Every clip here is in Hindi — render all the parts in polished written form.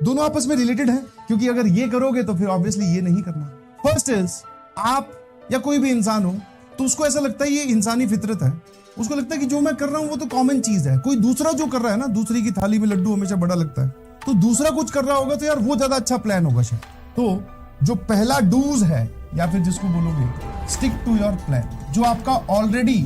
दोनों आपस में रिलेटेड हैं, क्योंकि अगर ये करोगे तो फिर ऑब्वियसली ये नहीं करना। फर्स्ट इज, आप या कोई भी इंसान हो तो उसको ऐसा लगता है, ये इंसानी फितरत है, उसको लगता है कि जो मैं कर रहा हूं वो तो कॉमन चीज है। कोई दूसरा जो कर रहा है ना, दूसरी की थाली में लड्डू हमेशा बड़ा लगता है, तो दूसरा कुछ कर रहा होगा तो यार वो ज्यादा अच्छा प्लान होगा शायद। तो जो पहला डूज है, या फिर जिसको बोलोगे स्टिक टू योर प्लान, जो आपका ऑलरेडी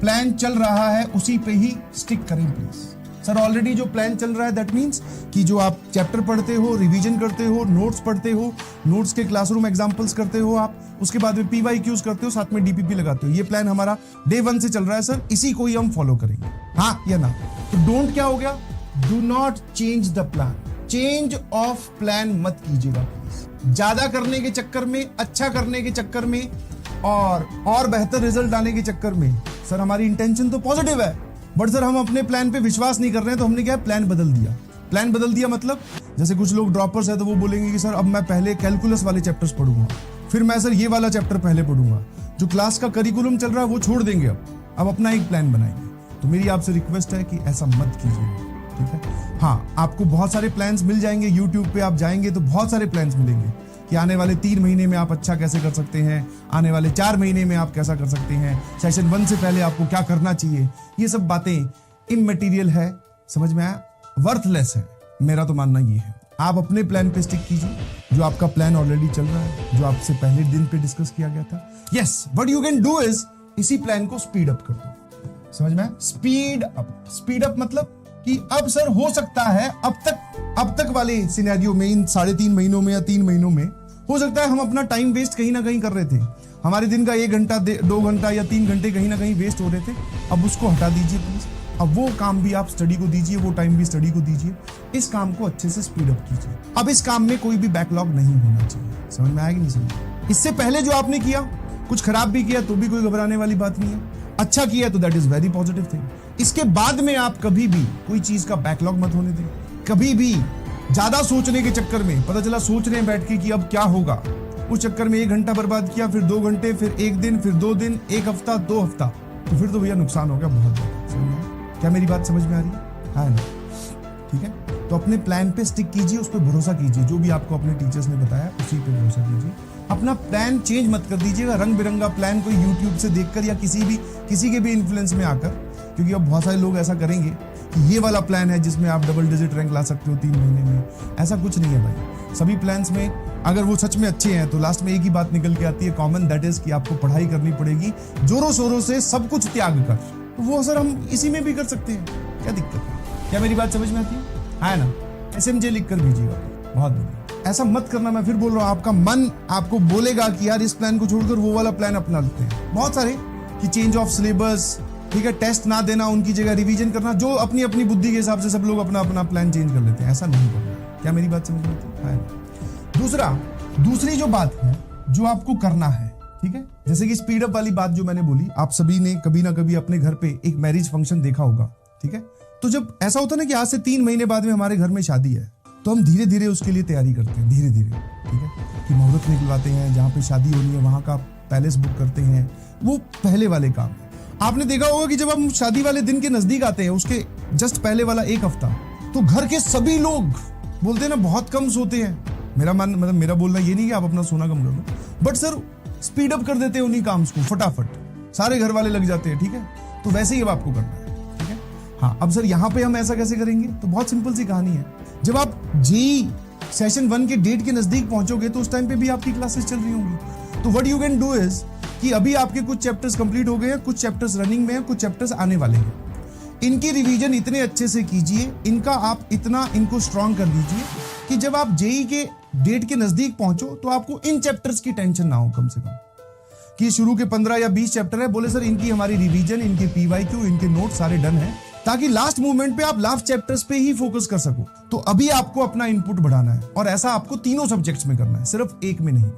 प्लान चल रहा है उसी पे ही स्टिक करें प्लीज। सर ऑलरेडी जो प्लान चल रहा है दैट मीन्स कि जो आप चैप्टर पढ़ते हो, रिवीजन करते हो, नोट्स पढ़ते हो, नोट्स के क्लासरूम एग्जांपल्स करते हो आप, उसके बाद में PYQs करते हो, साथ में DPP लगाते हो। ये प्लान हमारा डे 1 से चल रहा है सर, इसी को ही हम फॉलो करेंगे, हाँ या ना। तो डोंट क्या हो गया, do not change the plan. Change of plan मत कीजिएगा प्लीज। ज्यादा करने के चक्कर में, अच्छा करने के चक्कर में और बेहतर रिजल्ट आने के चक्कर में, सर हमारी इंटेंशन तो पॉजिटिव है, बट सर हम अपने प्लान पे विश्वास नहीं कर रहे हैं, तो हमने क्या प्लान बदल दिया। प्लान बदल दिया मतलब, जैसे कुछ लोग ड्रॉपर्स है तो वो बोलेंगे कि सर अब मैं पहले कैलकुलस वाले चैप्टर्स पढ़ूंगा, फिर मैं सर ये वाला चैप्टर पहले पढ़ूंगा, जो क्लास का करिकुलम चल रहा है वो छोड़ देंगे, अब अपना एक प्लान बनाएंगे। तो मेरी आपसे रिक्वेस्ट है कि ऐसा मत कीजिए, ठीक है। हाँ, आपको बहुत सारे प्लान्स मिल जाएंगे, यूट्यूब पे आप जाएंगे तो बहुत सारे प्लान्स मिलेंगे कि आने वाले 3 महीने में आप अच्छा कैसे कर सकते हैं, आने वाले 4 महीने में आप कैसा कर सकते हैं, सेशन 1 से पहले आपको क्या करना चाहिए। ये सब बातें इमैटेरियल है, समझ में आया, वर्थलेस है। मेरा तो मानना ये है, आप अपने प्लान पे स्टिक कीजिए, जो आपका प्लान ऑलरेडी चल रहा है, जो आपसे पहले दिन पे डिस्कस किया गया था। Yes, what you can do is इसी प्लान को स्पीड अप कर दो। समझ में आया, स्पीड अप। स्पीड अप मतलब कि अब सर हो सकता है अब तक वाले सिनेरियो में, इन 3.5 महीनों में या 3 महीनों में हो सकता है हम अपना टाइम वेस्ट कहीं ना कहीं कर रहे थे, हमारे दिन का 1 घंटा 2 घंटा या 3 घंटे कहीं ना कहीं वेस्ट हो रहे थे। अब उसको हटा दीजिए प्लीज, अब वो काम भी आप स्टडी को दीजिए, वो टाइम भी स्टडी को दीजिए, इस काम को अच्छे से स्पीड अप कीजिए। अब इस काम में कोई भी बैकलॉग नहीं होना चाहिए। समझ में आएगी नहीं समझ? इससे पहले जो आपने किया, कुछ खराब भी किया तो भी कोई घबराने वाली बात नहीं है, अच्छा किया तो that is very positive thing. इसके बाद में आप कभी भी कोई चीज का बैकलॉग मत होने दें। कभी भी ज्यादा सोचने के चक्कर में, पता चला सोच रहे हैं बैठ के कि अब क्या होगा, उस चक्कर में 1 घंटा बर्बाद किया, फिर 2 घंटे, फिर 1 दिन, फिर 2 दिन, 1 हफ्ता, 2 हफ्ता, तो फिर तो भैया नुकसान हो गया बहुत ज्यादा। क्या मेरी बात समझ में आ रही है? हाँ ना, ठीक है। तो अपने प्लान पे स्टिक कीजिए, उस पर भरोसा कीजिए, जो भी आपको अपने टीचर्स ने बताया उसी पे भरोसा कीजिए। अपना प्लान चेंज मत कर दीजिएगा, रंग बिरंगा प्लान कोई यूट्यूब से देखकर या किसी के भी इन्फ्लुएंस में आकर, क्योंकि अब बहुत सारे लोग ऐसा करेंगे कि ये वाला प्लान है जिसमें आप डबल डिजिट रैंक ला सकते हो 3 महीने में। ऐसा कुछ नहीं है भाई। सभी प्लान्स में अगर वो सच में अच्छे हैं तो लास्ट में एक ही बात निकल के आती है कॉमन, दैट इज कि आपको पढ़ाई करनी पड़ेगी जोरों शोरों से, सब कुछ त्याग कर। तो वो सर हम इसी में भी कर सकते हैं, क्या दिक्कत है? क्या मेरी बात समझ में आती है? हाँ ना, SMJ लिख कर भेजिएगा, बहुत बढ़िया। ऐसा मत करना, मैं फिर बोल रहा हूँ, आपका मन आपको बोलेगा कि यार इस प्लान को छोड़कर वो वाला प्लान अपना लेते हैं। बहुत सारे कि चेंज ऑफ सिलेबस, ठीक है, टेस्ट ना देना, उनकी जगह रिवीजन करना, जो अपनी अपनी बुद्धि के हिसाब से सब लोग अपना अपना प्लान चेंज कर लेते हैं। ऐसा नहीं करना। क्या मेरी बात समझ में आती है? दूसरी जो बात है जो आपको करना है, ठीक है, जैसे कि स्पीड अप वाली बात जो मैंने बोली, आप सभी ने कभी ना कभी अपने घर पे एक मैरिज फंक्शन देखा होगा, ठीक है। तो जब ऐसा होता है ना कि आज से 3 महीने बाद में हमारे घर में शादी है, तो हम धीरे धीरे उसके लिए तैयारी करते हैं, धीरे धीरे, ठीक है, कि मुहूर्त निकलवाते हैं, जहाँ पे शादी होनी है वहां का पैलेस बुक करते हैं, वो पहले वाले काम है। आपने देखा होगा कि जब हम शादी वाले दिन के नजदीक आते हैं, उसके जस्ट पहले वाला 1 हफ्ता, तो घर के सभी लोग बोलते हैं ना बहुत कम सोते हैं। मेरा बोलना ये नहीं कि आप अपना सोना कम कर लो, बट सर स्पीड अप कर देते हैं उन्हीं काम को फटाफट, सारे घर वाले लग जाते हैं, ठीक है। तो वैसे ही अब आपको करना है, ठीक है। हाँ, अब सर यहाँ पे हम ऐसा कैसे करेंगे? तो बहुत सिंपल सी कहानी है। जब आप जेईई सेशन 1 के डेट के नजदीक पहुंचोगे तो उस टाइम पे भी आपकी क्लासेस चल रही होंगी। तो what you can do is कि अभी आपके कुछ चैप्टर्स कंप्लीट हो गए हैं, कुछ चैप्टर्स रनिंग में हैं, कुछ चैप्टर्स आने वाले हैं। इनकी रिवीजन इतने अच्छे से कीजिए, इनको स्ट्रॉन्ग कर दीजिए कि जब आप जेईई के डेट के नजदीक पहुंचो तो आपको इन चैप्टर्स की टेंशन ना हो। कम से कम कि शुरू के 15 या 20 चैप्टर है, बोले सर इनकी हमारी रिवीजन, इनके PYQ, इनके नोट सारे डन है, ताकि लास्ट मोमेंट पे आप लास्ट चैप्टर्स पे ही फोकस कर सको। तो अभी आपको अपना इनपुट बढ़ाना है, और ऐसा आपको तीनों सब्जेक्ट्स में करना है, सिर्फ एक में नहीं।